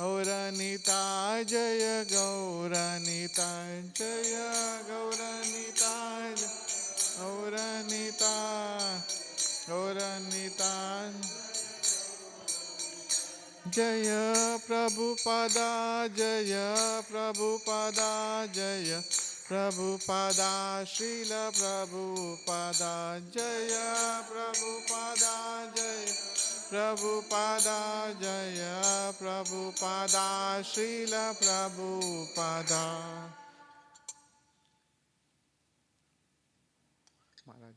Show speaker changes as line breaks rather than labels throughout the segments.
Gauranita Jaya Gauranita Jaya Gauranita Gauranita Gauranita Jaya Prabhupada Jaya Prabhupada Jaya Prabhupada Srila Prabhupada Jaya Prabhupada Jaya Prabhupada Jaya Prabhupada Srila Prabhupada. Maharaj.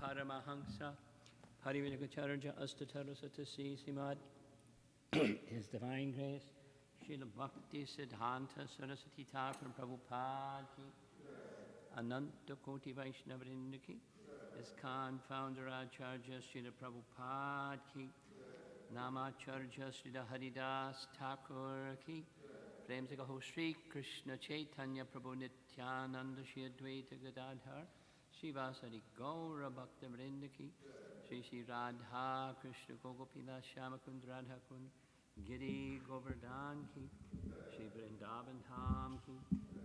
Paramahansa Parivinakacharya Astatara Satasi Srimad His Divine Grace Srila Bhakti Siddhanta Saraswati Thakur Prabhupada Ki Ananta Koti Vaishnavrinda Ki ISKCON Founder Acharya Srila Prabhupada Ki Namacharya Srila Haridas Thakur Ki Prem Se Kaho Shri Krishna Chaitanya Prabhu Nityananda Shri Advaita Gadadhar Shivasari Gaura Bhakta Vrinda Ki Shri Shri Radha Krishna Gogopila Shamakund Radha Kund Giri Govardhan Ki Shri Vrindavan Dham Ki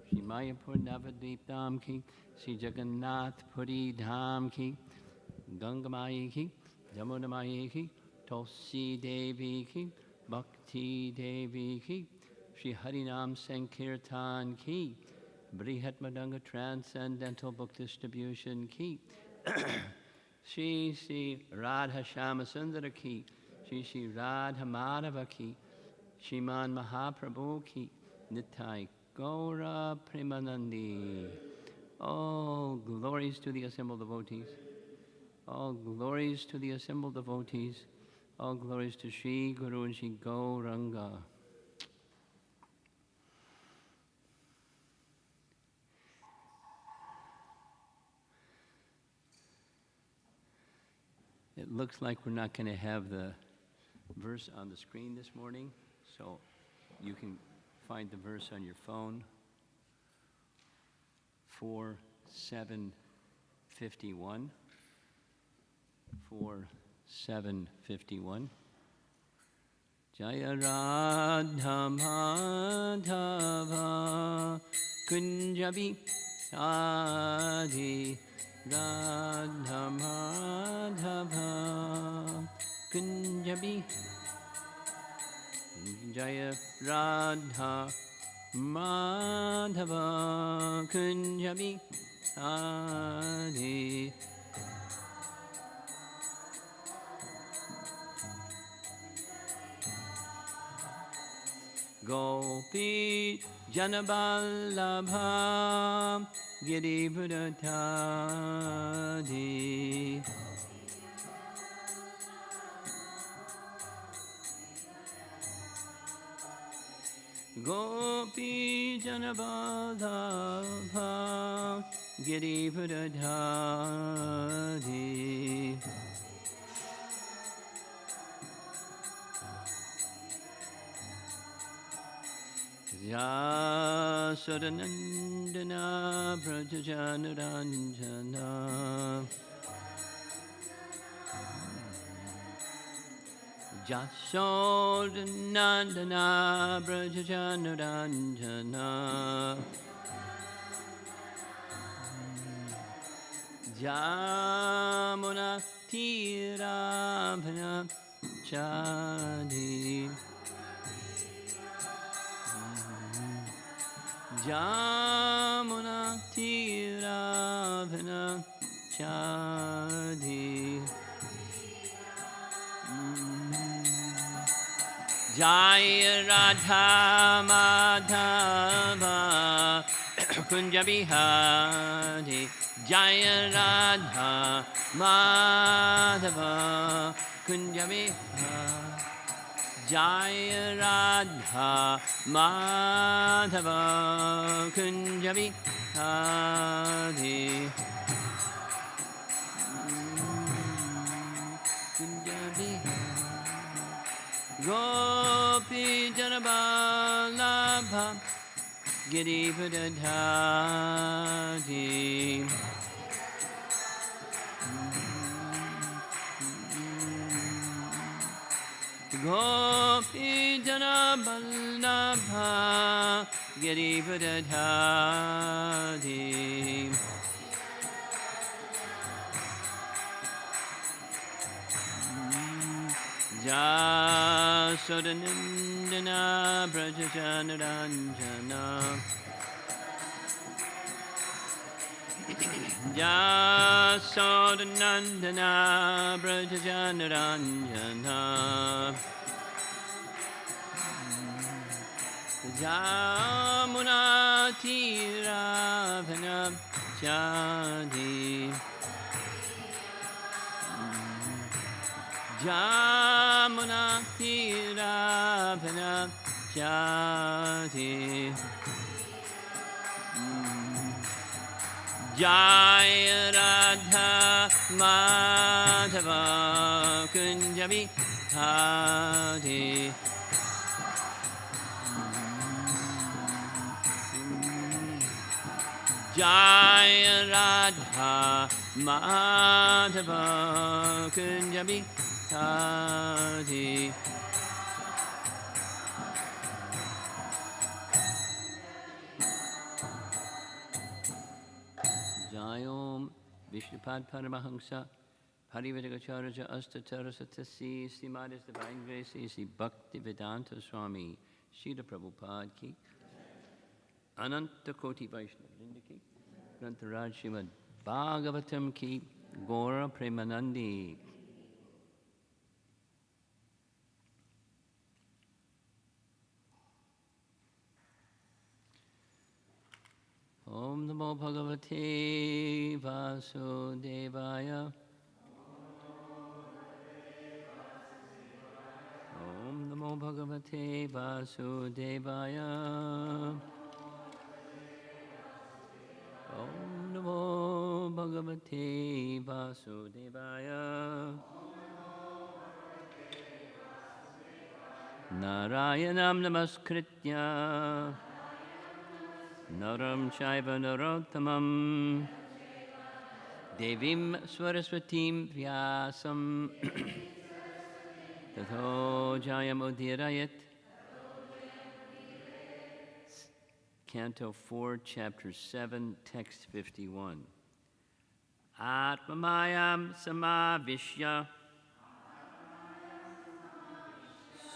Shri Mayapur Navadvip Dham Ki Shri Jagannath Puri Dham Ki Gangamayi Ki Jamunamayi Ki Tulsi Devi Ki Bhakti Devi Ki Shri Harinam Sankirtan Ki Brihat Madanga Transcendental Book Distribution Ki Shri Shri Radha Shama Sundara Ki Shri Shri Radha Madhava Ki Shriman Mahaprabhu Ki Nitai Gaura Premanandi. All glories to the assembled devotees. All glories to the assembled devotees. All glories to Shri Guru and Shri Gauranga. It looks like we're not going to have the verse on the screen this morning, so you can find the verse on your phone. 4751. 4751. Jaya Radha Madhava Kunjabi Adi Radha Madhava Kunjabi Jaya Radha Madhava Kunjabi Adi Gopi Janaballabha Girivratadi Gopi Janaballabha Girivratadi Yasadanandana Brajajanuranjana Jasodanandana Brajajanuranjana Jamuna Tirabhana Chadi Jamuna Tiravana Chadi Jaya Radha Madhava Kunjabihari Jaya Radha Madhava Kunjabihari Jaya Radha Madhava Kunjabi Adi Kunjabi Go Gopi Janabalabha Girivadadhari Gopi Janabalabha Girivadadhari Jasodanandana Brajajanaranjana Jasodanandana Brajajanaranjana Jamunatiravana Jadi Jamuna Tiravana Jati Jaya Radha Madhava Kunjabi Hadi Jaya Radha Madhava Kunjabi Hadi Jayom Vishnupad Paramahamsa Parivedagacharya Astatarasatasi Srimad is Divine Grace Sri Bhakti Vedanta Swami Srila Prabhupada Ki Ananta Koti Vaishnava Vrinda Ki Grantaraj Srimad Bhagavatam Ki Gora Premanandi Om Namo Bhagavate Vasudevaya Om Namo Bhagavate Vasudevaya Om Namo Bhagavate Vasudevaya Narayanam Namaskritya Naram Shaiva Narottamam Devim Swaraswatim Vyasam Tatho Jayam Udirayat Canto 4, Chapter 7, Text 51 Atmamayam Samavishya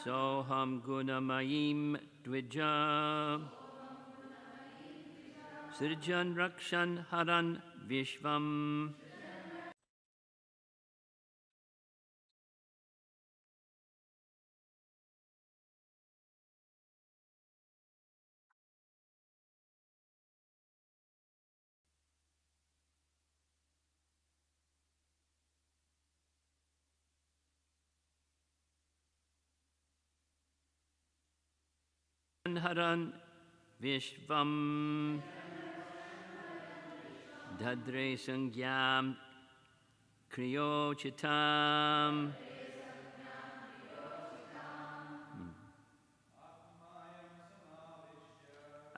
Soham Gunamayim Dvija Srijan Rakshan Haran Vishvam Haran Vishvam Dadre Sangyam Kriyochitam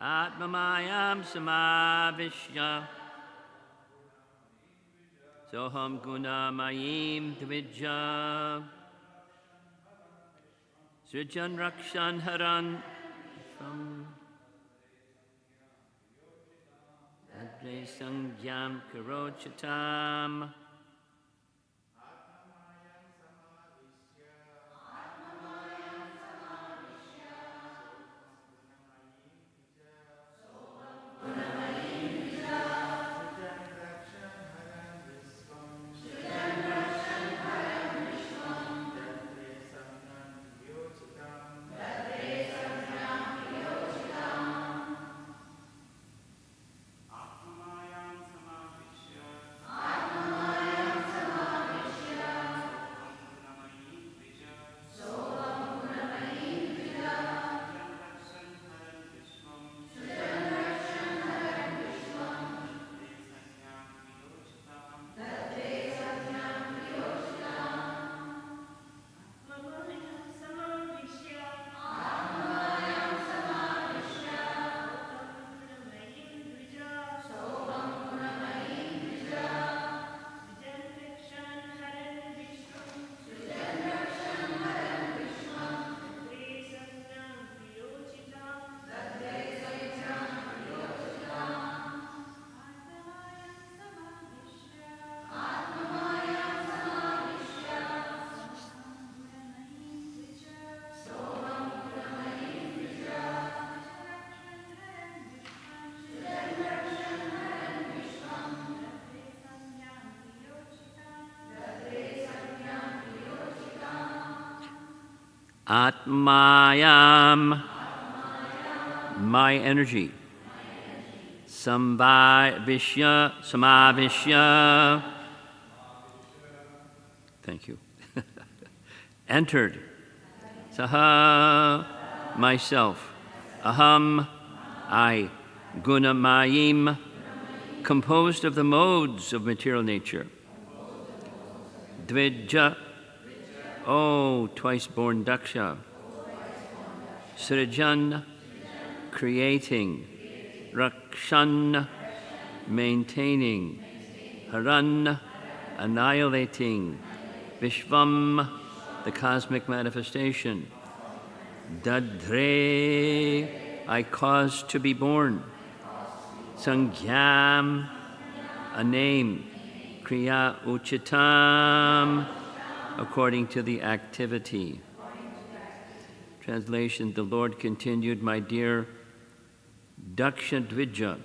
Atmamayam Samavishya Soham Gunamayim Dvija Srijan Rakshan Haran Vishvam Adre Sangyam Karochatam Atmayam, my energy. Samavishya, thank you. Entered. Saha, myself. Aham, I. Gunamayim, composed of the modes of material nature. Dvija, oh, twice born Daksha. Srijan, creating. Rakshan, maintaining. Haran, annihilating. Vishvam, the cosmic manifestation. Dadre, I caused to be born. Sangyam, a name. Kriya uchitam, according to the activity. Translation, the Lord continued, my dear Dakshadvija,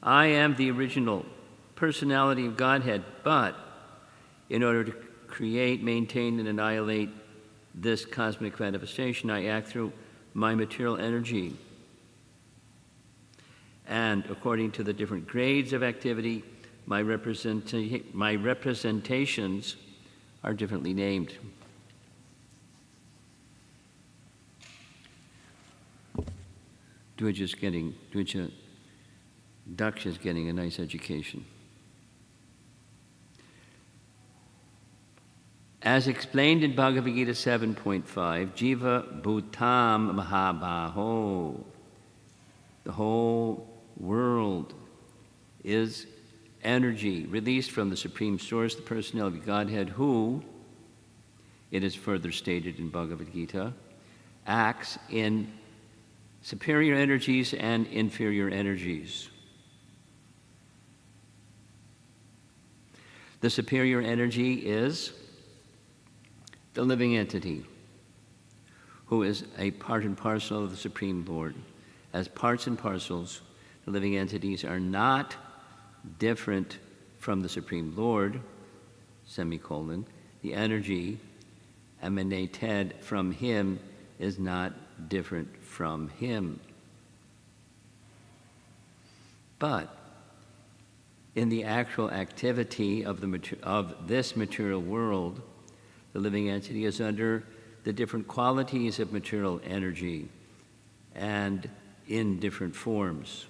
I am the original personality of Godhead, but in order to create, maintain, and annihilate this cosmic manifestation, I act through my material energy. And according to the different grades of activity, my representations are differently named. Daksha's getting a nice education. As explained in Bhagavad Gita 7.5, Jiva Bhutam Mahabaho, the whole world is energy released from the Supreme Source, the personality of Godhead, who, it is further stated in Bhagavad Gita, acts in superior energies and inferior energies. The superior energy is the living entity, who is a part and parcel of the Supreme Lord. As parts and parcels, the living entities are not different from the Supreme Lord, semicolon. The energy emanated from him is not different from him. But in the actual activity of this material world, the living entity is under the different qualities of material energy and in different forms.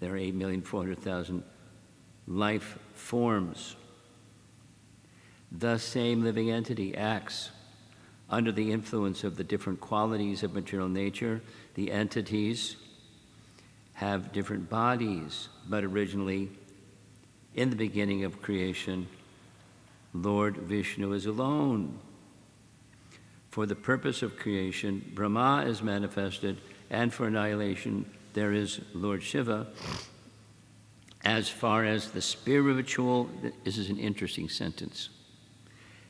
There are 8,400,000 life forms. The same living entity acts under the influence of the different qualities of material nature. The entities have different bodies, but originally, in the beginning of creation, Lord Vishnu is alone. For the purpose of creation, Brahma is manifested, and for annihilation, there is Lord Shiva. As far as the spiritual, this is an interesting sentence,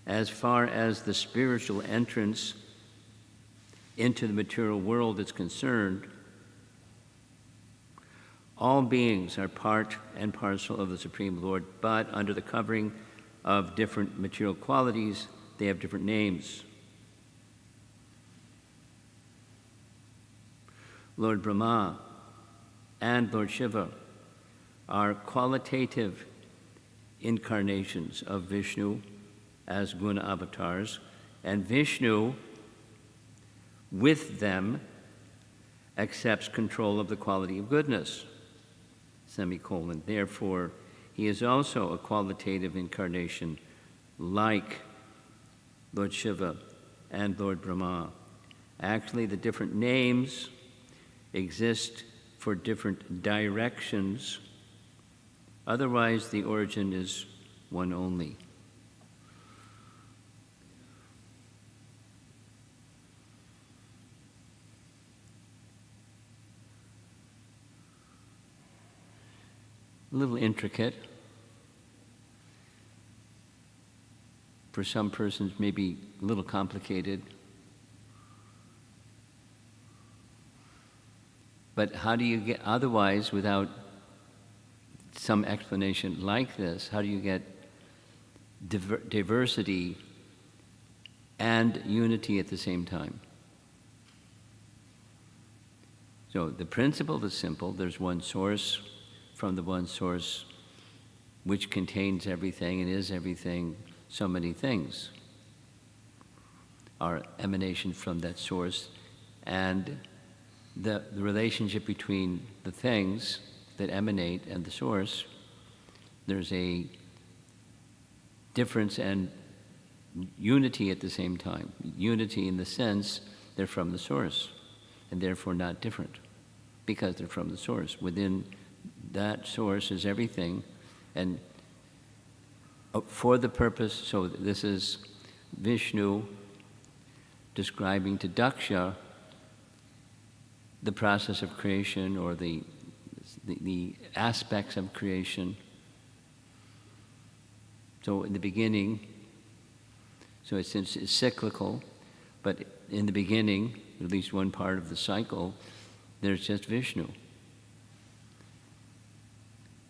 as far as the spiritual entrance into the material world is concerned, all beings are part and parcel of the Supreme Lord, but under the covering of different material qualities, they have different names. Lord Brahma and Lord Shiva are qualitative incarnations of Vishnu as guna avatars, and Vishnu, with them, accepts control of the quality of goodness, semicolon. Therefore, he is also a qualitative incarnation like Lord Shiva and Lord Brahma. Actually, the different names exist for different directions. Otherwise, the origin is one only. A little intricate. For some persons, maybe a little complicated. But how do you get, otherwise, without some explanation like this, how do you get diversity and unity at the same time. So the principle is simple. There's one source. From the one source which contains everything and is everything, so many things are emanation from that source. And the relationship between the things that emanate and the source, there's a difference and unity at the same time. Unity in the sense they're from the source, and therefore not different, because they're from the source. Within that source is everything, and for the purpose, so this is Vishnu describing to Daksha the process of creation, or the aspects of creation. So in the beginning, so it's cyclical, but in the beginning, at least one part of the cycle, there's just Vishnu.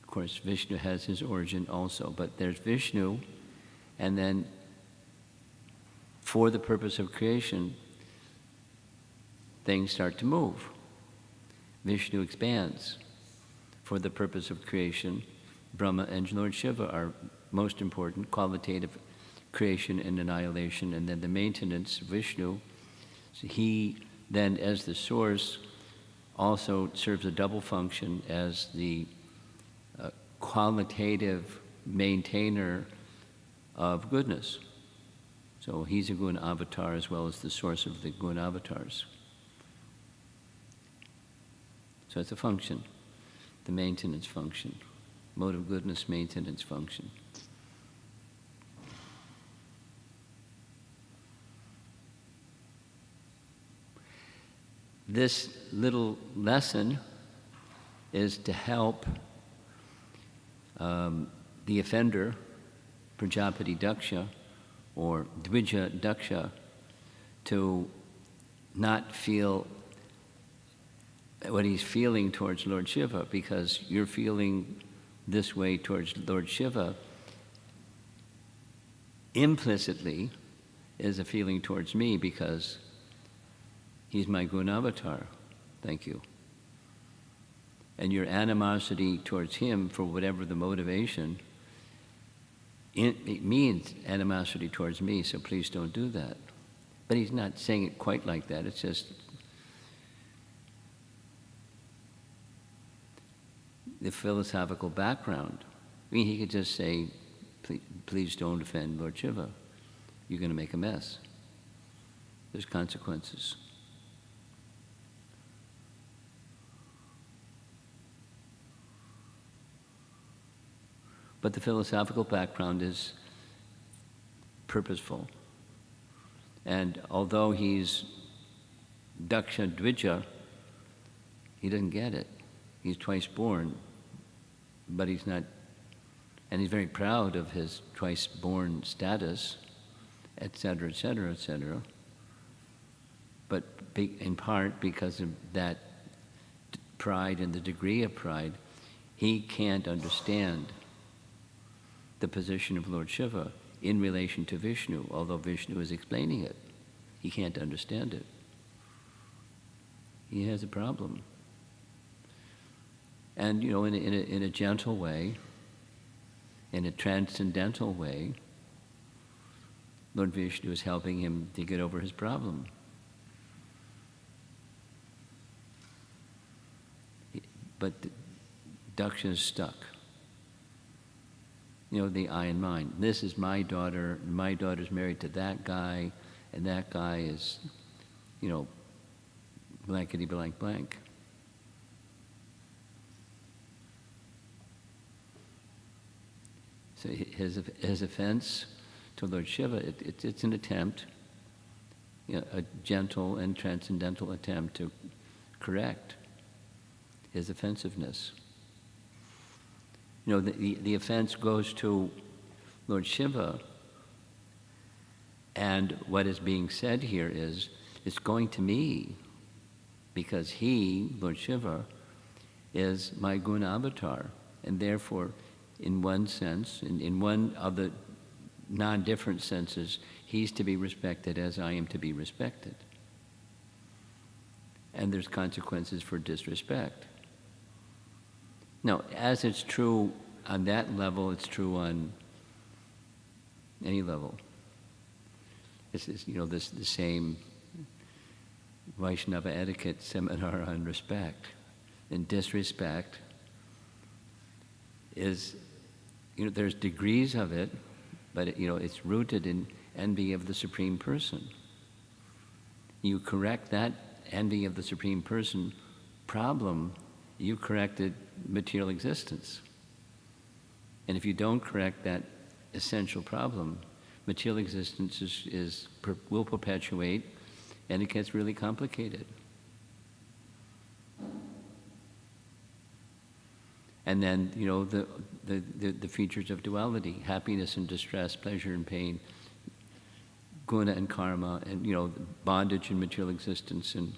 Of course, Vishnu has his origin also, but there's Vishnu, and then for the purpose of creation, things start to move. Vishnu expands. For the purpose of creation, Brahma and Lord Shiva are most important, qualitative creation and annihilation, and then the maintenance, Vishnu. So he then, as the source, also serves a double function as the qualitative maintainer of goodness. So he's a guna avatar as well as the source of the guna avatars. So it's a function, the maintenance function, mode of goodness maintenance function. This little lesson is to help the offender, Prajapati Daksha, or Dvija Daksha, to not feel what he's feeling towards Lord Shiva, because you're feeling this way towards Lord Shiva implicitly is a feeling towards me, because he's my guna avatar. Thank you. And your animosity towards him, for whatever the motivation, it means animosity towards me, so please don't do that. But he's not saying it quite like that. It's just the philosophical background. I mean, he could just say, please don't offend Lord Shiva. You're going to make a mess. There's consequences. But the philosophical background is purposeful. And although he's Daksha Dvija, he doesn't get it. He's twice born, but he's not, and he's very proud of his twice born status, etc., etc., etc. But in part because of that pride and the degree of pride, he can't understand the position of Lord Shiva in relation to Vishnu, although Vishnu is explaining it. He can't understand it. He has a problem. And, you know, in a gentle way, in a transcendental way, Lord Vishnu is helping him to get over his problem. But Daksha is stuck. You know, the I and mine. This is my daughter, my daughter's married to that guy, and that guy is, you know, blankety blank blank. So his offense to Lord Shiva, it's an attempt, you know, a gentle and transcendental attempt to correct his offensiveness. You know, the offense goes to Lord Shiva, and what is being said here is, it's going to me, because he, Lord Shiva, is my guna avatar, and therefore, in one sense, in one of the non-different senses, He's to be respected as I am to be respected. And there's consequences for disrespect. Now, as it's true on that level, it's true on any level. It's the same Vaishnava etiquette seminar on respect. And disrespect is, there's degrees of it, but it's rooted in envy of the Supreme Person. You correct that envy of the Supreme Person problem, you corrected material existence. And if you don't correct that essential problem, material existence will perpetuate, and it gets really complicated. And then, the features of duality, happiness and distress, pleasure and pain, guna and karma, and, bondage and material existence, and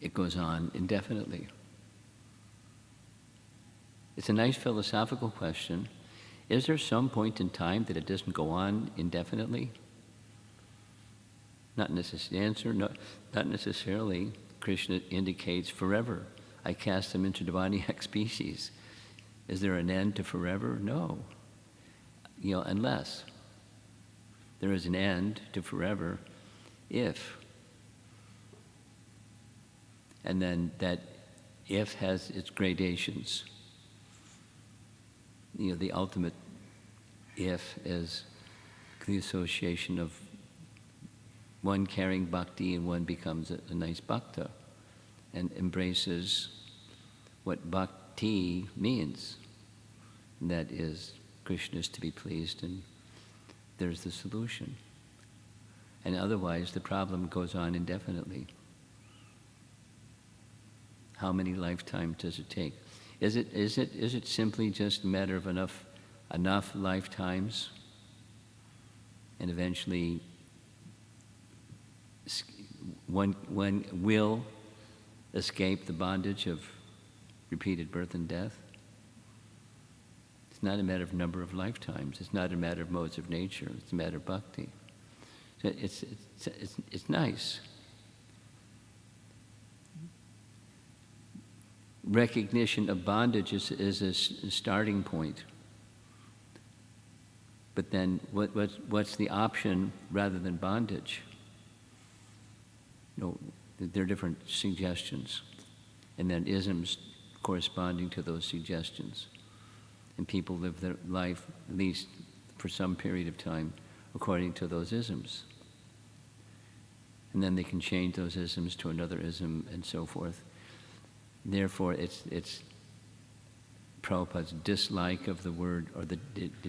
it goes on indefinitely. It's a nice philosophical question. Is there some point in time that it doesn't go on indefinitely? Not necessarily. Krishna indicates forever. I cast them into demoniac species. Is there an end to forever? No. Unless there is an end to forever, if. And then that if has its gradations. The ultimate if is the association of one carrying bhakti and one becomes a nice bhakta and embraces what bhakti means. And that is Krishna is to be pleased, and there's the solution. And otherwise the problem goes on indefinitely. How many lifetimes does it take? Is it simply just a matter of enough lifetimes, and eventually one will escape the bondage of repeated birth and death? It's not a matter of number of lifetimes. It's not a matter of modes of nature. It's a matter of bhakti. So it's nice. Recognition of bondage is a starting point. But then what's the option rather than bondage? There are different suggestions, and then isms corresponding to those suggestions. And people live their life, at least for some period of time, according to those isms. And then they can change those isms to another ism and so forth. Therefore, it's Prabhupada's dislike of the word, or the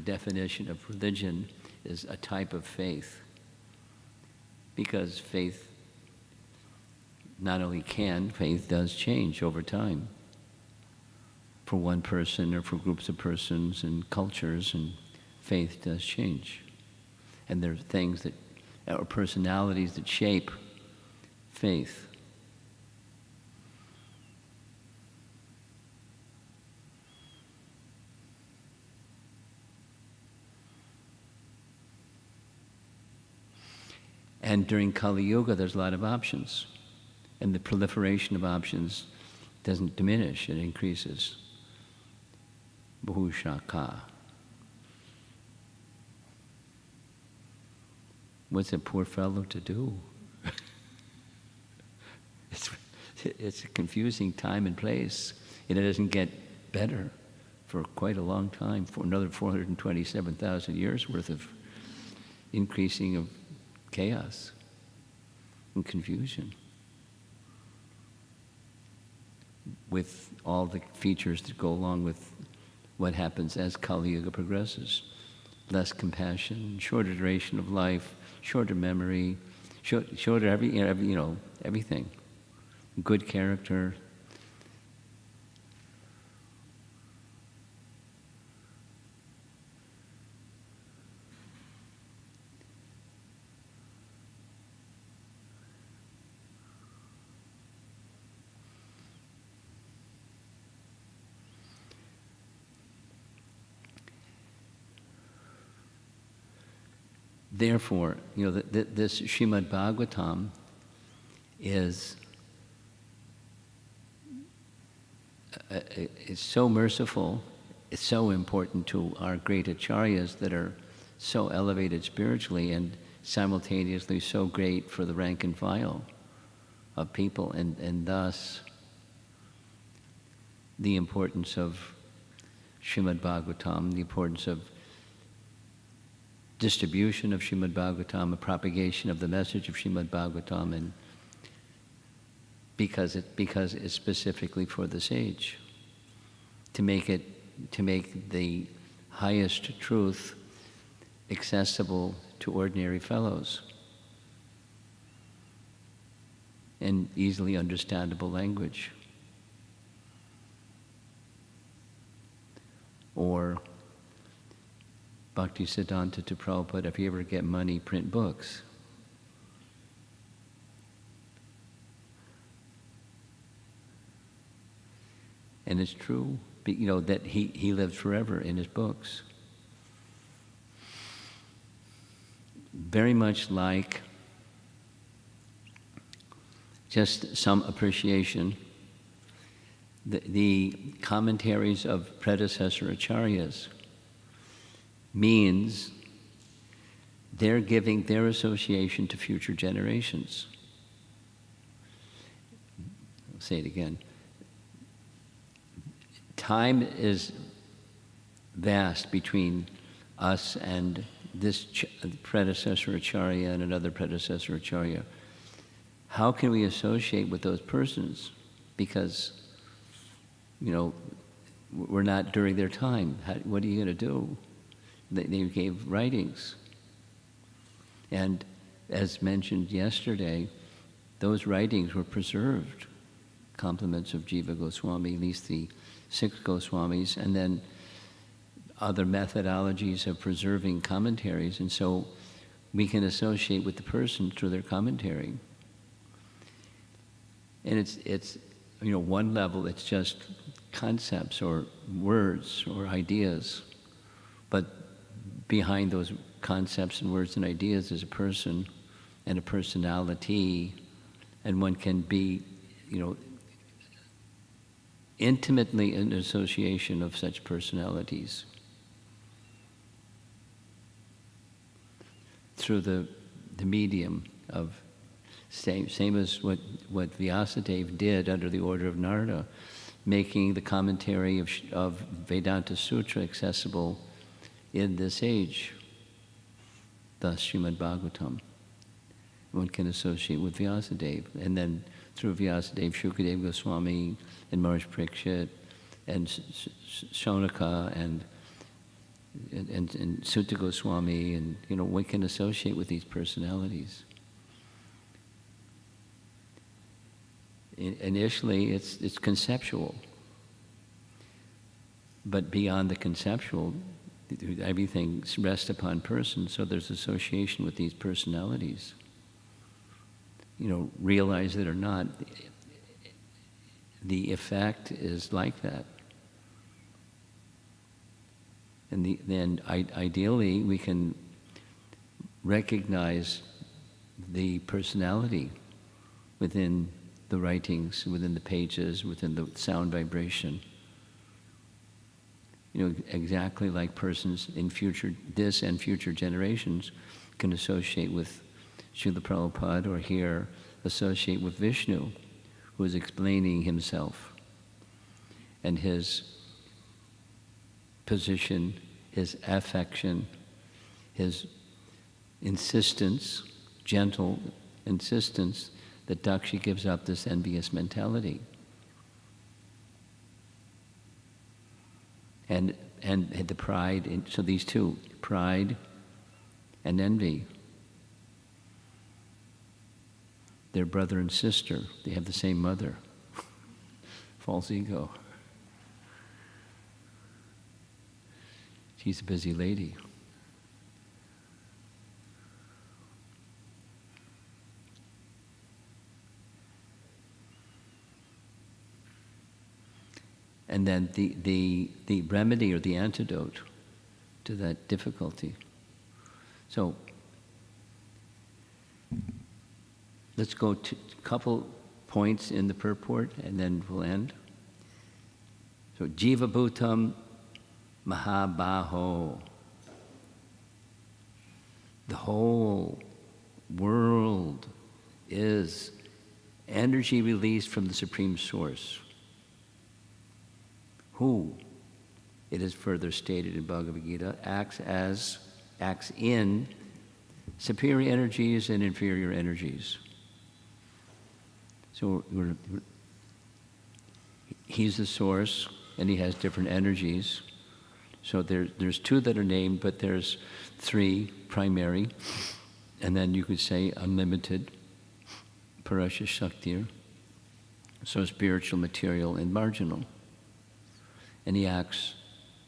definition of religion is a type of faith. Because faith not only faith does change over time. For one person or for groups of persons and cultures, and faith does change. And there are things that, or personalities that shape faith. And during Kali Yuga, there's a lot of options. And the proliferation of options doesn't diminish, it increases. Bahushaka. What's a poor fellow to do? It's a confusing time and place, and it doesn't get better for quite a long time, for another 427,000 years worth of increasing of chaos and confusion, with all the features that go along with what happens as Kali Yuga progresses. Less compassion, shorter duration of life, shorter memory, shorter everything. Good character. therefore, this Srimad Bhagavatam is so merciful, it's so important to our great acharyas that are so elevated spiritually and simultaneously so great for the rank and file of people, and thus the importance of Srimad Bhagavatam, the importance of distribution of Srimad Bhagavatam, a propagation of the message of Srimad Bhagavatam, and because it's specifically for the sage, to make the highest truth accessible to ordinary fellows in easily understandable language. Or Bhakti Siddhanta to Prabhupada, if you ever get money, print books. And it's true, that he lived forever in his books. Very much like just some appreciation, the commentaries of predecessor acharyas means they're giving their association to future generations. I'll say it again. Time is vast between us and this predecessor acharya and another predecessor acharya. How can we associate with those persons? Because, we're not during their time. What are you going to do? They gave writings. And as mentioned yesterday, those writings were preserved. Compliments of Jiva Goswami, at least the 6 Goswamis, and then other methodologies of preserving commentaries. And so we can associate with the person through their commentary. And it's one level, it's just concepts or words or ideas. But behind those concepts and words and ideas is a person and a personality, and one can be, intimately in association of such personalities through the medium of same as what Vyasadeva did under the order of Narada, making the commentary of Vedanta Sutra accessible in this age, thus Srimad Bhagavatam. One can associate with Vyasadeva, and then through Vyasadeva, Shukadeva Goswami, and Maharaj Parikshit, and Shonaka, and Sutta Goswami, and one can associate with these personalities. Initially, it's conceptual, but beyond the conceptual, everything rests upon persons. So there's association with these personalities. Realize it or not, the effect is like that. And then ideally, we can recognize the personality within the writings, within the pages, within the sound vibration. Exactly like persons in this and future generations can associate with Srila Prabhupada, or here associate with Vishnu, who is explaining himself and his position, his affection, his insistence, gentle insistence that Dakshi gives up this envious mentality. And the pride, so these two, pride and envy, they're brother and sister. They have the same mother. False ego. She's a busy lady. And then the remedy or the antidote to that difficulty. So Let's go to a couple points in the purport, and then we'll end. So, Jiva Bhutam Mahabaho. The whole world is energy released from the Supreme Source, who, it is further stated in Bhagavad Gita, acts in superior energies and inferior energies. So he's the source, and he has different energies. So there's two that are named, but there's three primary, and then you could say unlimited, Parasya Shaktir, so spiritual, material, and marginal. And he acts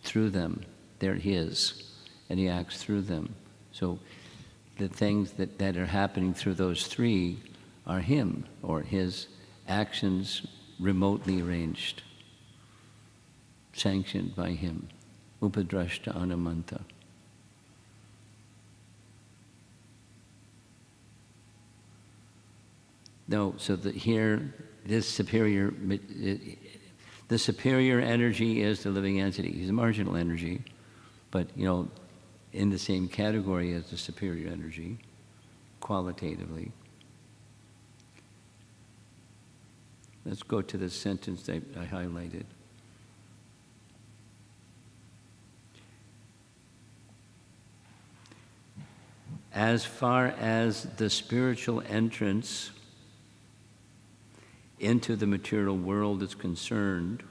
through them. They're his, and he acts through them. So the things that are happening through those three are him, or his actions remotely arranged, sanctioned by him. Upadrashta Anumanta. No, so here, the superior energy is the living entity. He's a marginal energy, but, in the same category as the superior energy, qualitatively. Let's go to the sentence that I highlighted. As far as the spiritual entrance into the material world is concerned,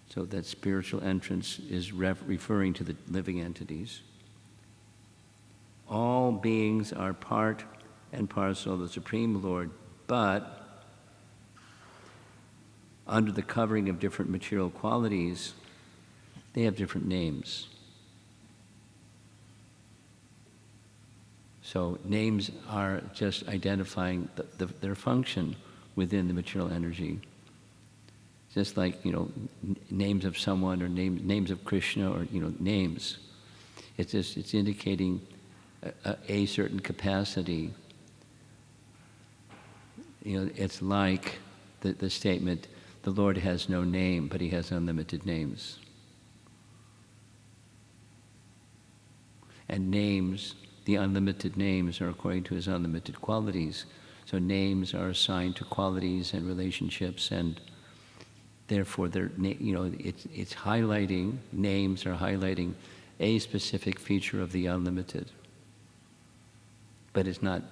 so that spiritual entrance is referring to the living entities, all beings are part and parcel of the Supreme Lord, but under the covering of different material qualities, they have different names. So names are just identifying their function within the material energy. Just like, names of someone, or names of Krishna, or, names. It's indicating a certain capacity. It's like the statement, the Lord has no name, but he has unlimited names. And names, the unlimited names, are according to his unlimited qualities. So names are assigned to qualities and relationships, and therefore it's highlighting, names are highlighting a specific feature of the unlimited. But it's not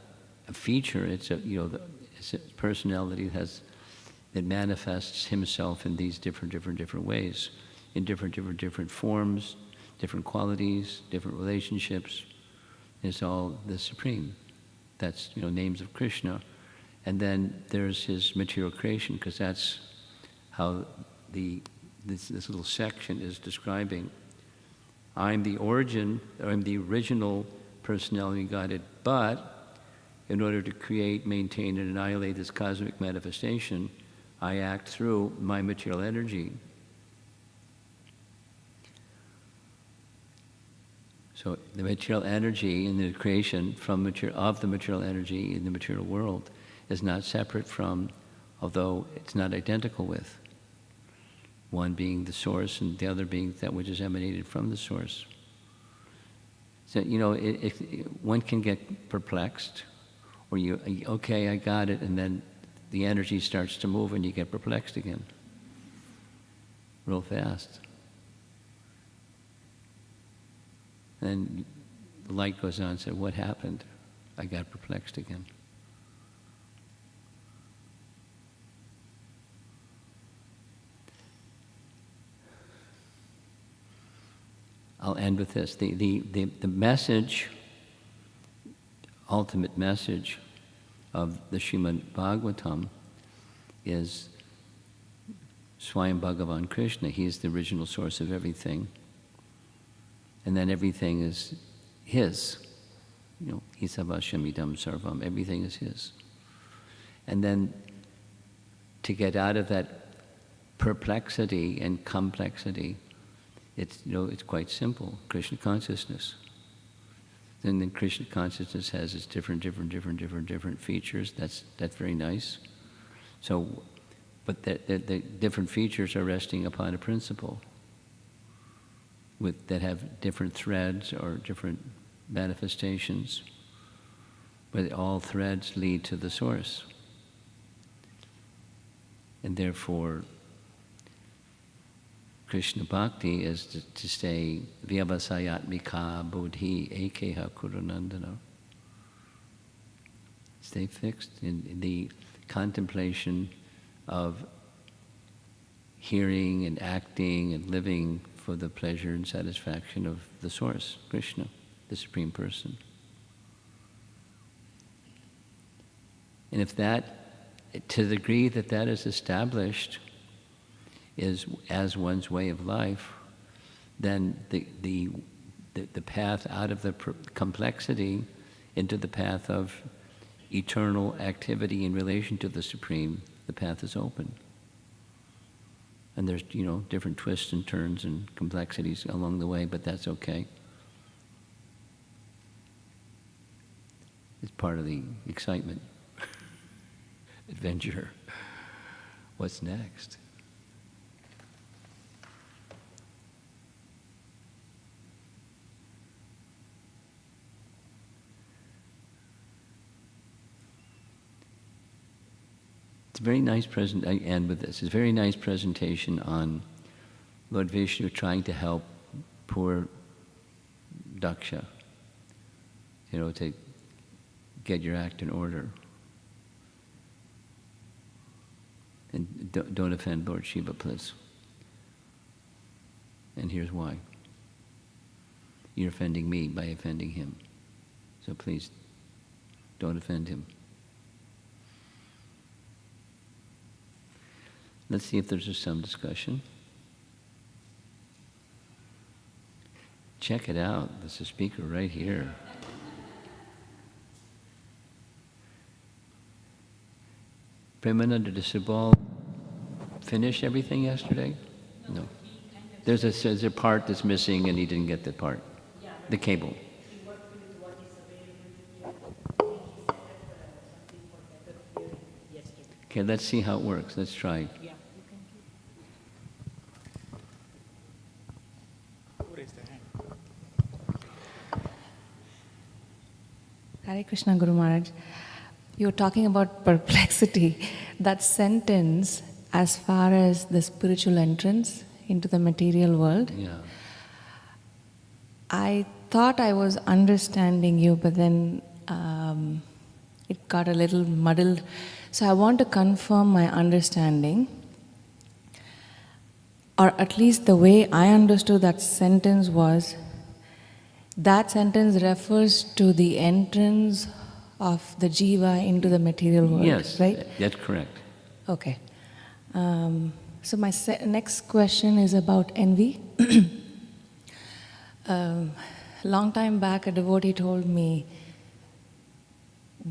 a feature, it's it's a personality that manifests himself in these different ways, in different forms, different qualities, different relationships. It's all the Supreme. That's, names of Krishna. And then there's his material creation, because that's how this little section is describing. I'm the original personality guided, but in order to create, maintain, and annihilate this cosmic manifestation, I act through my material energy. So the material energy in the creation of the material energy in the material world is not separate from, although it's not identical with, one being the source and the other being that which is emanated from the source. So, one can get perplexed, or okay, I got it, and then the energy starts to move and you get perplexed again, real fast. And the light goes on and said, what happened? I got perplexed again. I'll end with this. The message, ultimate message of the Srimad Bhagavatam is Swayam Bhagavan Krishna. He is the original source of everything. And then everything is his. Isavashamidam sarvam. Everything is his. And then to get out of that perplexity and complexity, it's quite simple. Krishna consciousness. And then Krishna consciousness has its different features. That's very nice. So, but the different features are resting upon a principle that have different threads or different manifestations, but all threads lead to the source. And therefore, Krishna Bhakti is to say, Vyavasayatmika bodhi ekeha kurunandana. Stay fixed in the contemplation of hearing and acting and living for the pleasure and satisfaction of the source, Krishna, the Supreme Person. And if that, to the degree that that is established is as one's way of life, then the path out of the complexity into the path of eternal activity in relation to the Supreme, the path is open. And there's, different twists and turns and complexities along the way, but that's okay. It's part of the excitement, adventure. What's next? It's a very nice I end with this. It's a very nice presentation on Lord Vishnu trying to help poor Daksha, to get your act in order. And don't offend Lord Shiva, please. And here's why. You're offending me by offending him. So please, don't offend him. Let's see if there's some discussion. Check it out. There's a speaker right here. Premananda, did Subal finish everything yesterday? No. There's a part that's missing and he didn't get the part. The cable. Okay, let's see how it works. Let's try.
Yeah. Hare Krishna, Guru Maharaj. You're talking about perplexity. That sentence, as far as the spiritual entrance into the material world,
Yeah.
I thought I was understanding you, but then it got a little muddled. So I want to confirm my understanding, or at least the way I understood that sentence was, that sentence refers to the entrance of the jiva into the material world,
Yes,
right?
that's correct.
Okay. So my next question is about envy. Long time back, a devotee told me,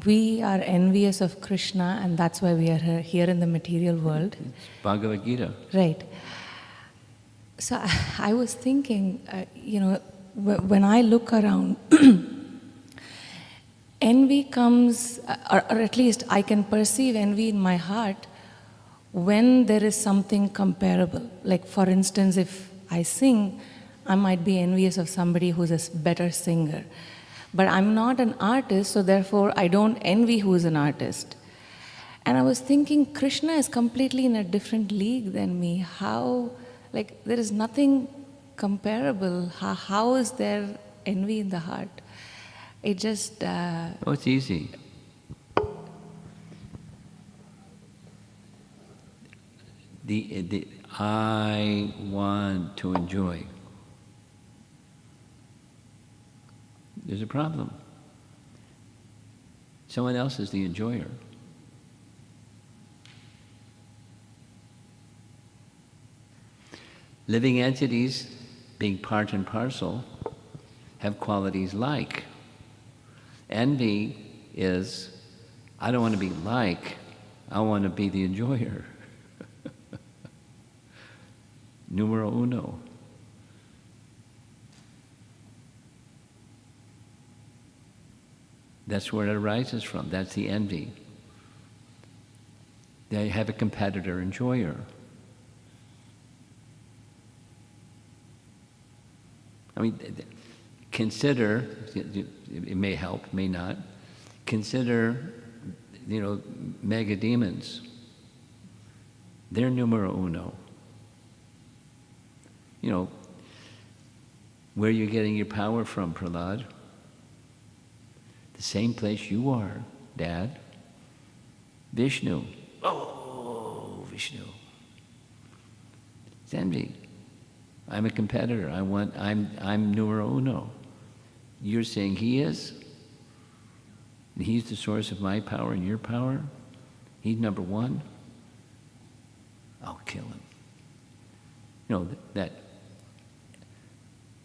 we are envious of Krishna and that's why we are here in the material world.
It's Bhagavad Gita.
Right. So I was thinking, when I look around, envy comes, or at least I can perceive envy in my heart when there is something comparable. Like for instance, if I sing, I might be envious of somebody who's a better singer. But I'm not an artist, so therefore I don't envy who is an artist. And I was thinking, Krishna is completely in a different league than me. How, there is nothing comparable. How is there envy in the heart? It just...
Oh, it's easy. I want to enjoy. There's a problem. Someone else is the enjoyer. Living entities, being part and parcel, have qualities like. Envy is, I don't want to be like, I want to be the enjoyer. Numero uno. That's where it arises from. That's the envy. They have a competitor enjoyer. I mean, consider, it may help, may not, consider, mega demons. They're numero uno. Where are you getting your power from, Prahlad? The same place you are, Dad. Vishnu. Oh, Vishnu. It's envy. I'm a competitor. I'm numero uno. You're saying he is? And he's the source of my power and your power? He's number one? I'll kill him. That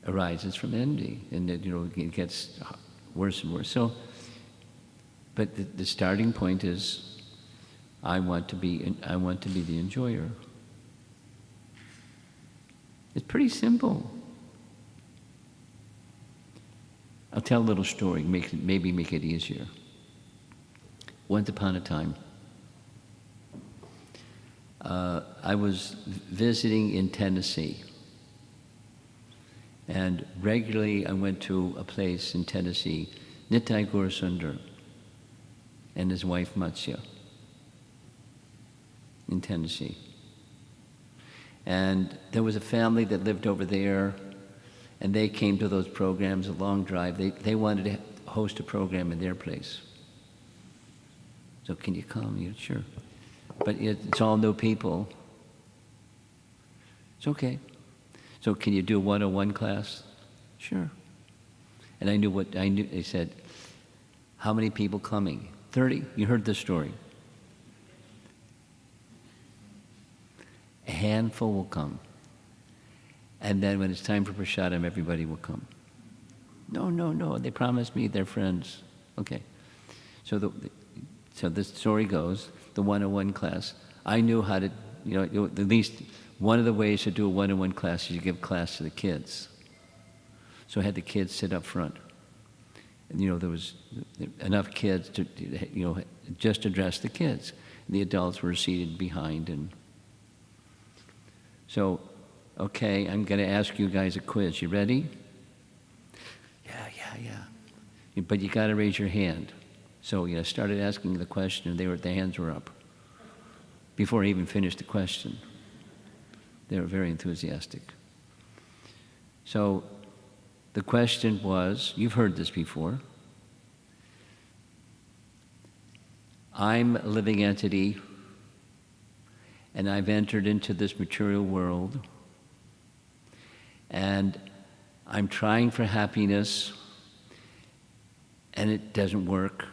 arises from envy, and that, it gets worse and worse. So, but the starting point is, I want to be the enjoyer. It's pretty simple. I'll tell a little story, maybe make it easier. Once upon a time, I was visiting in Tennessee. And regularly I went to a place in Tennessee, Nitai Gaurasundar and his wife Matsya in Tennessee. And there was a family that lived over there, and they came to those programs, a long drive. They wanted to host a program in their place. So can you come? Yeah, sure. But it's all new people. It's okay. So can you do a 101 class? Sure. And I knew they said, how many people coming? 30. You heard the story. A handful will come. And then when it's time for prasadam, everybody will come. No. They promised me they're friends. Okay. So so the story goes, the 101 class, I knew how to, at least one of the ways to do a 101 class is you give class to the kids. So I had the kids sit up front. And, there was enough kids to, just address the kids. And the adults were seated behind. And so, okay, I'm going to ask you guys a quiz. You ready? Yeah. But you got to raise your hand. So, I started asking the question, and their hands were up before I even finished the question. They were very enthusiastic. So the question was, you've heard this before. I'm a living entity, and I've entered into this material world, and I'm trying for happiness, and it doesn't work.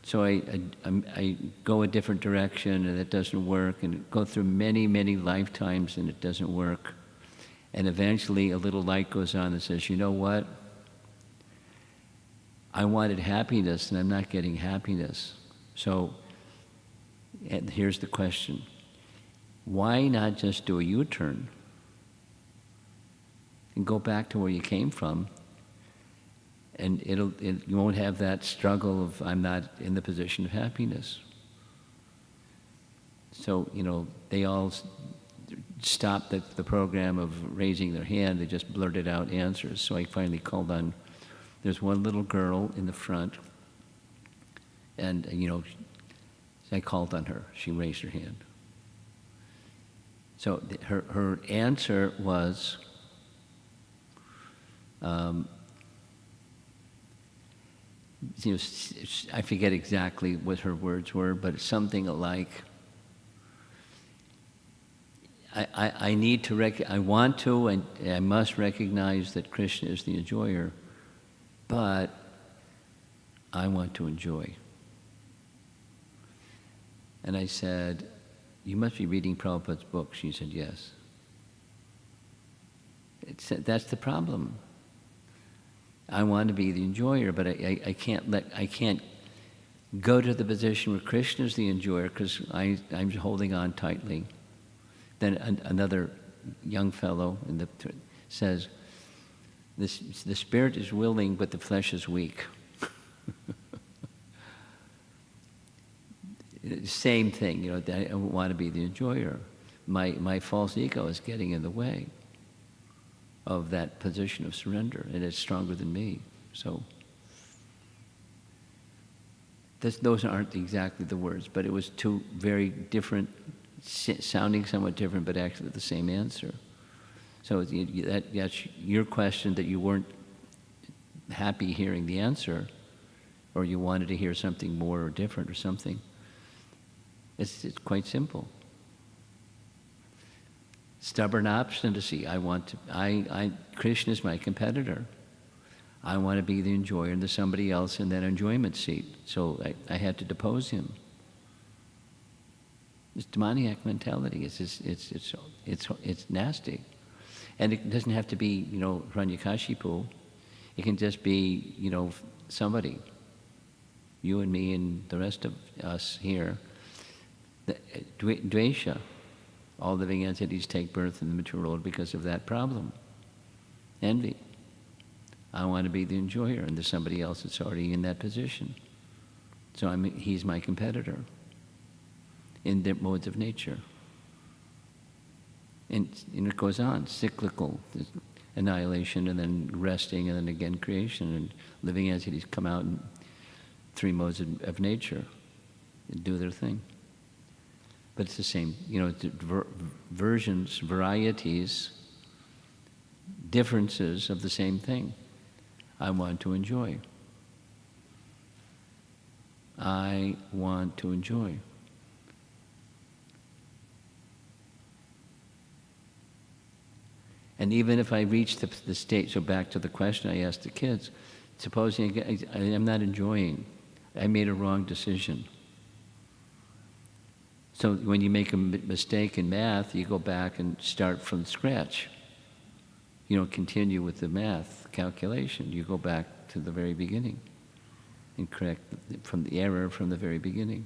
So I go a different direction, and it doesn't work, and go through many, many lifetimes, and it doesn't work. And eventually a little light goes on that says, you know what? I wanted happiness, and I'm not getting happiness. So, and here's the question. Why not just do a U-turn and go back to where you came from? And you won't have that struggle of, I'm not in the position of happiness. So, they all stopped the program of raising their hand. They just blurted out answers. So I finally called on, there's one little girl in the front, and, I called on her. She raised her hand. So her answer was, I forget exactly what her words were, but something like, I need to I want to and I must recognize that Krishna is the enjoyer, but I want to enjoy. And I said, you must be reading Prabhupada's book. She said, yes. That's the problem. I want to be the enjoyer, but I can't go to the position where Krishna is the enjoyer because I'm holding on tightly. Then another young fellow says, the spirit is willing, but the flesh is weak. same thing, I want to be the enjoyer. My false ego is getting in the way of that position of surrender, and it's stronger than me. So those aren't exactly the words, but it was two very different, sounding somewhat different, but actually the same answer. So that's your question, that you weren't happy hearing the answer, or you wanted to hear something more or different or something. It's quite simple. Stubborn obstinacy. Krishna is my competitor. I want to be the enjoyer, and there's somebody else in that enjoyment seat. So I had to depose him. It's demoniac mentality. It's nasty, and it doesn't have to be Hiranyakashipu. It can just be somebody, you and me and the rest of us here. Dvesha. All living entities take birth in the material world because of that problem. Envy. I want to be the enjoyer, and there's somebody else that's already in that position. So he's my competitor in the modes of nature. And it goes on, cyclical, annihilation, and then resting, and then again creation, and living entities come out in three modes of nature and do their thing. But it's the same, versions, varieties, differences of the same thing. I want to enjoy. I want to enjoy. And even if I reach the state, so back to the question I asked the kids, supposing I'm not enjoying, I made a wrong decision. So when you make a mistake in math, you go back and start from scratch. You don't continue with the math calculation. You go back to the very beginning and correct from the error from the very beginning.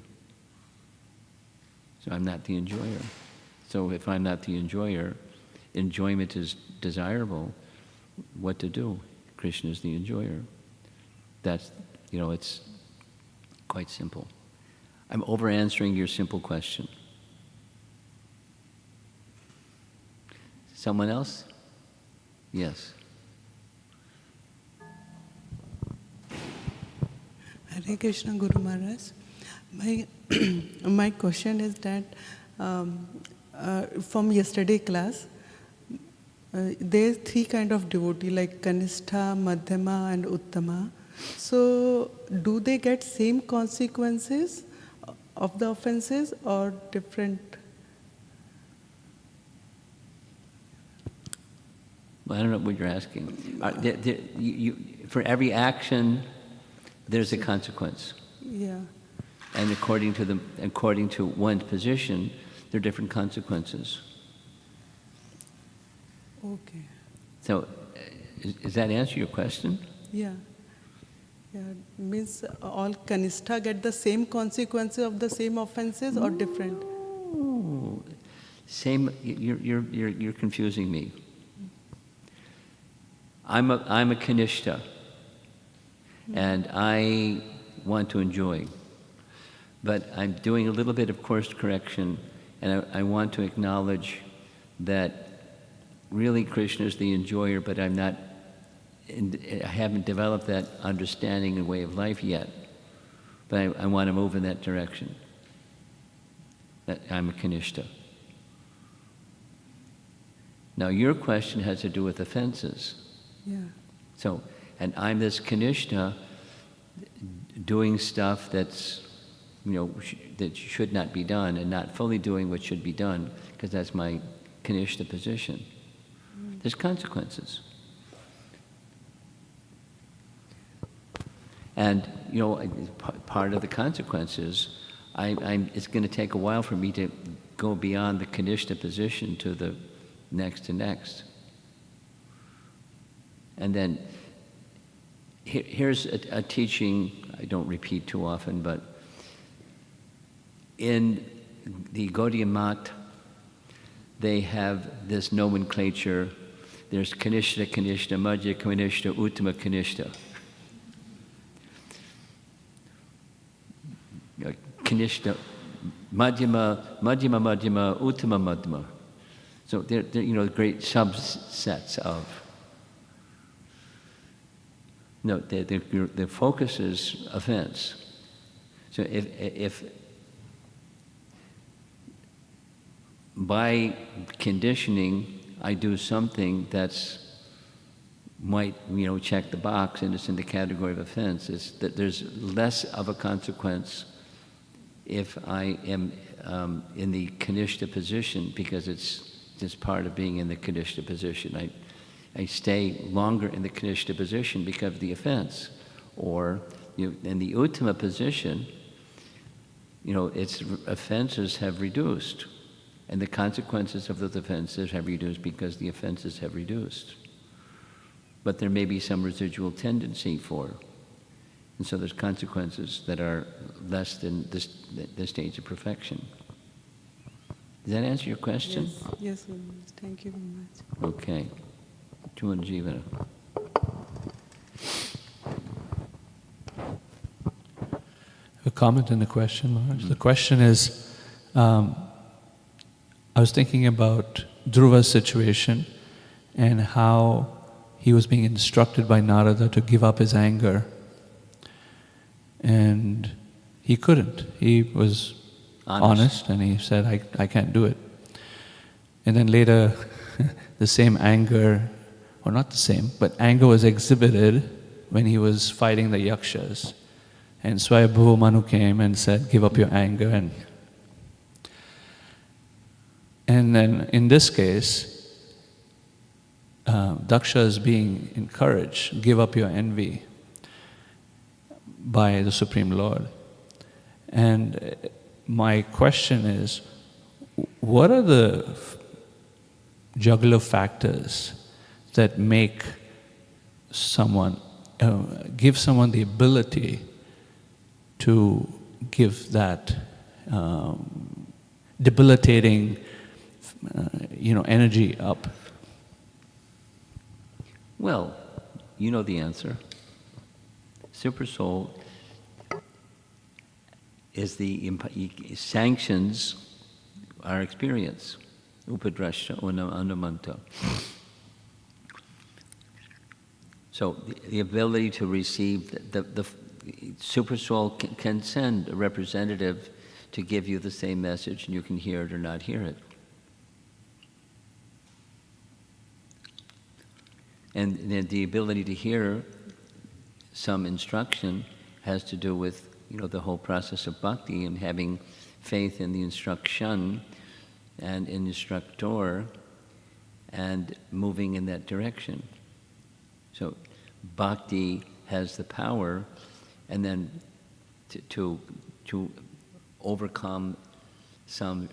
So I'm not the enjoyer. So if I'm not the enjoyer, enjoyment is desirable. What to do? Krishna is the enjoyer. That's, it's quite simple. I'm over-answering your simple question. Someone else? Yes.
Hare Krishna, Guru Maharaj. My question is that from yesterday class, there's three kind of devotee, like Kanistha, Madhyama and Uttama. So do they get same consequences of the offenses or different?
Well, I don't know what you're asking. For every action, there's a consequence.
Yeah.
And according to one's position, there are different consequences.
Okay.
So, does that answer your question?
Yeah. Yeah. Means all Kanistha get the same consequences of the same offenses or different?
Ooh. Same. You're confusing me. I'm a Kanishta, and I want to enjoy, but I'm doing a little bit of course correction, and I want to acknowledge that really Krishna is the enjoyer, but I haven't developed that understanding and way of life yet, but I want to move in that direction. That I'm a Kanishta. Now your question has to do with offenses.
Yeah.
So, and I'm this Kanishta doing stuff that's, that should not be done, and not fully doing what should be done, because that's my Kanishta position. There's consequences. And, part of the consequences, it's going to take a while for me to go beyond the Kanishta position to the next to next. And then here's a teaching I don't repeat too often, but in the Gaudiya Math, they have this nomenclature. There's Kanishta, Kanishta, Madhya Kanishta, Uttama Kanishta. Kanishta Madhyama, Madhyama, Madhyama, Uttama, Madhyama. So they're great subsets of. No, the focus is offense. So if by conditioning I do something that's might check the box and it's in the category of offense, it's that there's less of a consequence if I am in the Kanishta position, because it's just part of being in the Kanishta position. I stay longer in the Kanishta position because of the offense. Or in the Uttama position, its offenses have reduced. And the consequences of those offenses have reduced because the offenses have reduced. But there may be some residual tendency for. And so there's consequences that are less than the stage of perfection. Does that answer your question?
Yes, Maharaj. Thank you very much.
Okay. Chuan Jivana.
A comment and a question, Maharaj. The question is, I was thinking about Dhruva's situation and how he was being instructed by Narada to give up his anger. And he couldn't. He was honest and he said, I can't do it. And then later, the same anger, or not the same, but anger was exhibited when he was fighting the yakshas. And Swayambhuva Manu came and said, give up your anger. And then in this case, Daksha is being encouraged, give up your envy by the Supreme Lord. And my question is, what are the juggler factors that make someone, give someone the ability to give that debilitating, energy up?
Well, you know the answer. Super Soul is sanctions our experience. Upadrashya anumanta. So the ability to receive, the Super Soul can send a representative to give you the same message, and you can hear it or not hear it. And the ability to hear some instruction has to do with, the whole process of bhakti and having faith in the instruction and in the instructor and moving in that direction. So bhakti has the power, and then to overcome some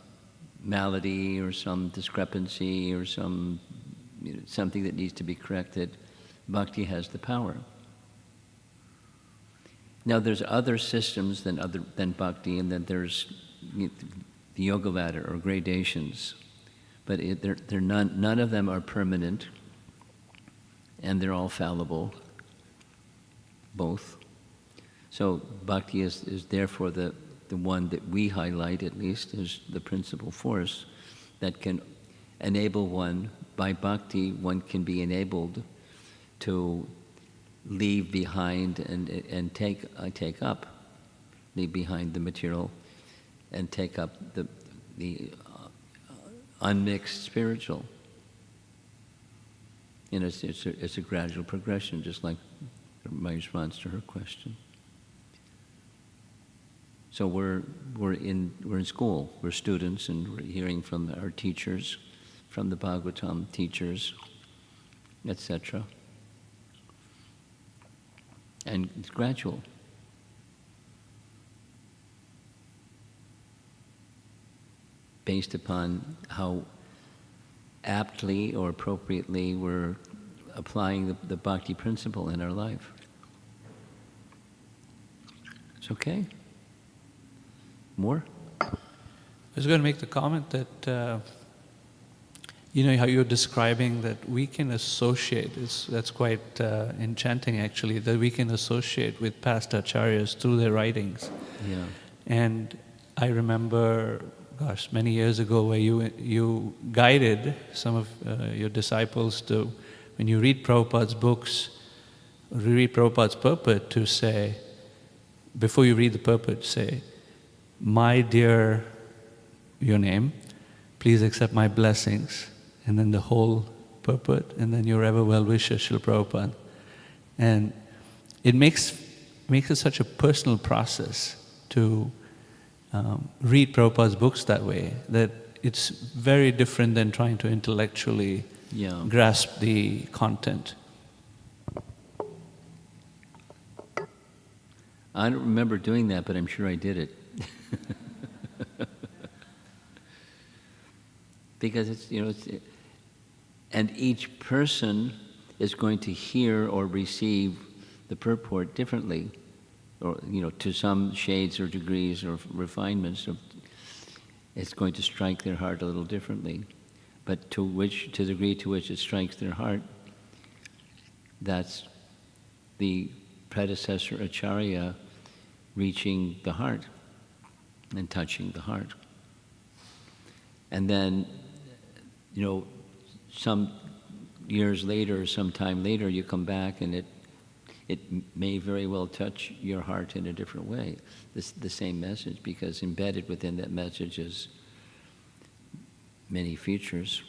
malady or some discrepancy or something that needs to be corrected, bhakti has the power. Now there's other systems than bhakti, and then there's the yoga ladder or gradations, but they're none of them are permanent, and they're all fallible, both. So bhakti is therefore the one that we highlight, at least, as the principal force that can enable one. By bhakti, one can be enabled to leave behind and take up, leave behind the material and take up the unmixed spiritual. And it's a gradual progression, just like my response to her question. So we're in school, we're students, and we're hearing from our teachers, from the Bhagavatam teachers, etc. And it's gradual. Based upon how aptly or appropriately we're applying the bhakti principle in our life. It's okay? More?
I was going to make the comment that, how you're describing that we can associate, that's quite enchanting actually, that we can associate with past acharyas through their writings.
Yeah.
And I remember, gosh, many years ago where you guided some of your disciples to, when you read Prabhupada's books, read Prabhupada's purport, to say, before you read the purport, say, "My dear," your name, "please accept my blessings," and then the whole purport, and then your ever well-wisher, Srila Prabhupada. And it makes it such a personal process to read Prabhupada's books that way, that it's very different than trying to intellectually grasp the content.
I don't remember doing that, but I'm sure I did it. Because and each person is going to hear or receive the purport differently, or to some shades or degrees or refinements. It's going to strike their heart a little differently, but to the degree to which it strikes their heart, that's the predecessor acharya reaching the heart and touching the heart. And then, some years later, some time later, you come back and it may very well touch your heart in a different way. The same message, because embedded within that message is many features.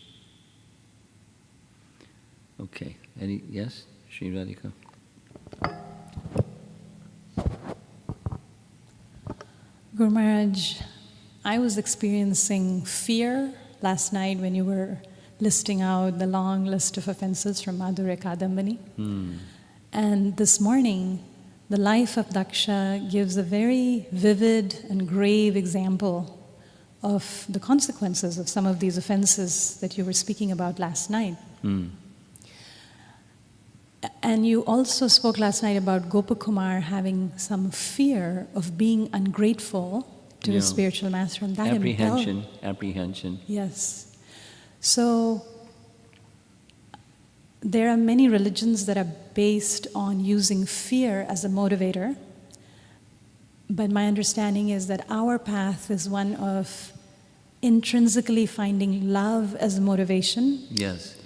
Okay. Yes? Sri Radhika?
Guru Maharaj, I was experiencing fear last night when you were listing out the long list of offenses from Madhurya Kadambini. And this morning, the life of Daksha gives a very vivid and grave example of the consequences of some of these offenses that you were speaking about last night. And you also spoke last night about Gopakumar having some fear of being ungrateful to his spiritual master. And that
apprehension.
Yes. So there are many religions that are based on using fear as a motivator. But my understanding is that our path is one of intrinsically finding love as a motivation.
Yes.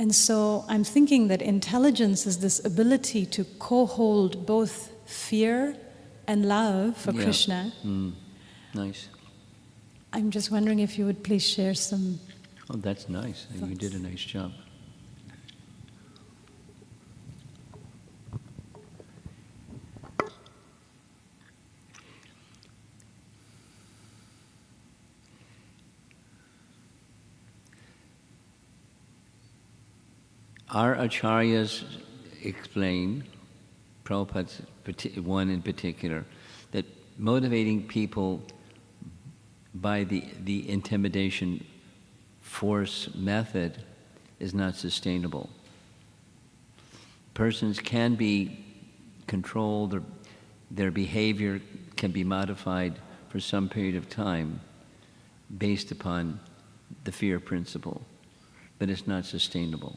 And so I'm thinking that intelligence is this ability to co-hold both fear and love for Krishna.
Nice.
I'm just wondering if you would please share some.
Oh, that's nice. You did a nice job. Our acharyas explain, Prabhupada's one in particular, that motivating people by the intimidation force method is not sustainable. Persons can be controlled, or their behavior can be modified for some period of time based upon the fear principle, but it's not sustainable.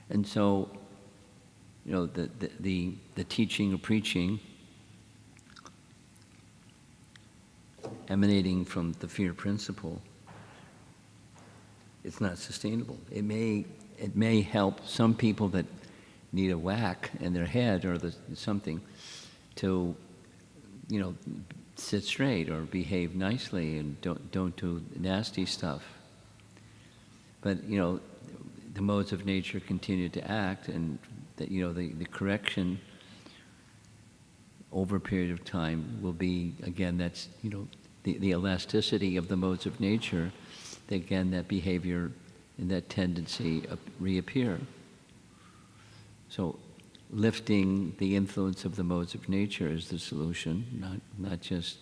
And so, the teaching or preaching emanating from the fear principle, it's not sustainable. It may help some people that need a whack in their head or something to, sit straight or behave nicely and don't do nasty stuff. But the modes of nature continue to act, and that the correction over a period of time will be, again, that's the elasticity of the modes of nature, that again that behavior and that tendency reappear. So lifting the influence of the modes of nature is the solution, not just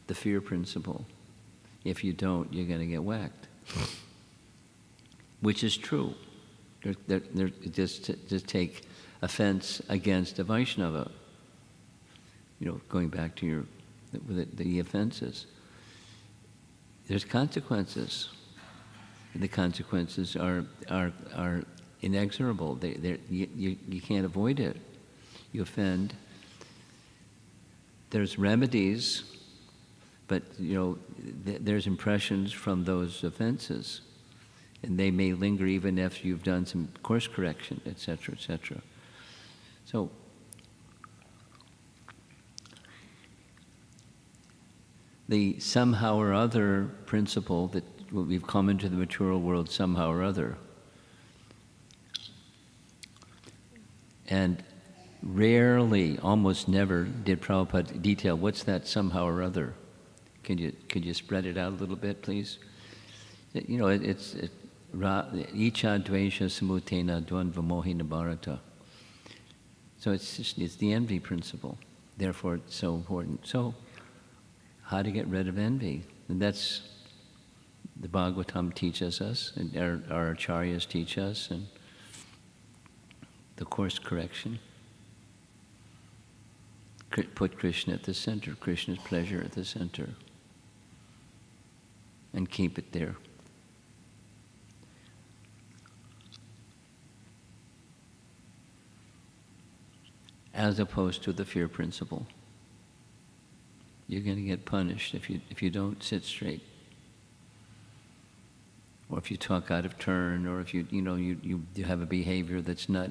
the fear principle. If you don't, you're going to get whacked. Which is true. Just take offense against a Vaishnava. Going back to the offenses. There's consequences. The consequences are inexorable. You can't avoid it. You offend, there's remedies, but there's impressions from those offenses, and they may linger even after you've done some course correction, etc., etc. So the somehow or other principle that we've come into the material world somehow or other, and rarely, almost never, did Prabhupada detail what's that somehow or other. Could you spread it out a little bit, please? It's icha dvesha samutena dvandva mohina bharata. So it's the envy principle. Therefore, it's so important. So, how to get rid of envy? And that's the Bhagavatam teaches us, and our acharyas teach us, and the course correction. Put Krishna at the center, Krishna's pleasure at the center, and keep it there. As opposed to the fear principle. You're going to get punished if you don't sit straight, or if you talk out of turn, or if you have a behavior that's not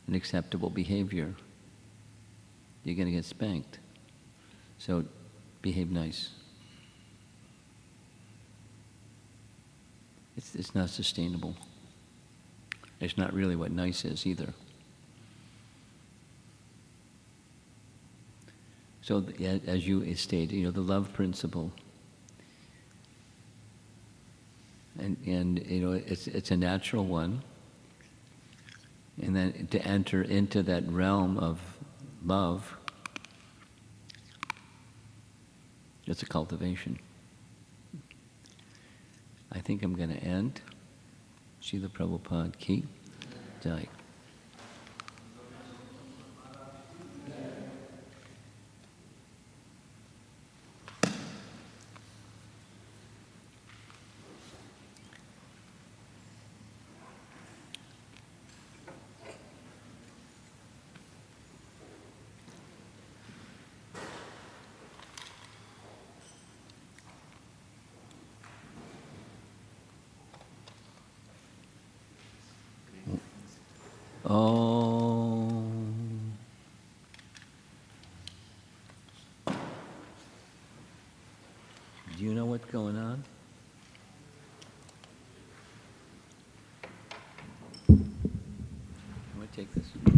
an acceptable behavior. You're going to get spanked. So behave nice. It's not sustainable. It's not really what nice is either. So as you stated, the love principle, and it's a natural one, and then to enter into that realm of love, it's a cultivation. I think I'm going to end. Srila Prabhupada ki jai. Oh. Do you know what's going on? I'm going to take this.